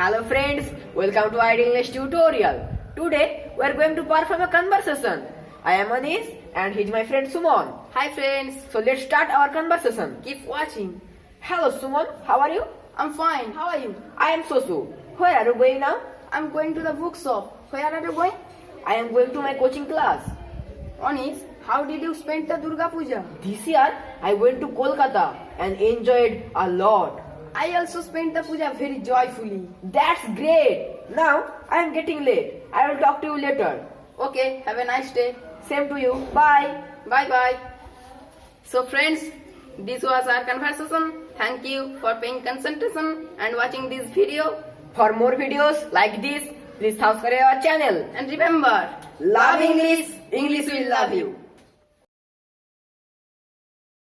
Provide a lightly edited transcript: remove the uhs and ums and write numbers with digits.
Hello friends, welcome to Ideal English tutorial. Today we are going to perform a conversation. I am Anis and he's my friend Suman. Hi friends, So let's start our conversation. keep watching. Hello Suman, how are you? I'm fine. How are you? I am Sosu. Where are you going now? I'm going to the bookshop. Where are you going? I am going to my coaching class. Anis, how did you spend the Durga Puja? This year I went to Kolkata and enjoyed a lot. I also spent the puja very joyfully. That's great. Now I am getting late. I will talk to you later. Okay, have a nice day. Same to you. Bye. Bye bye. So friends, this was our conversation. Thank you for paying concentration and watching this video. For more videos like this, please subscribe our channel. And remember, Love English, English will love you.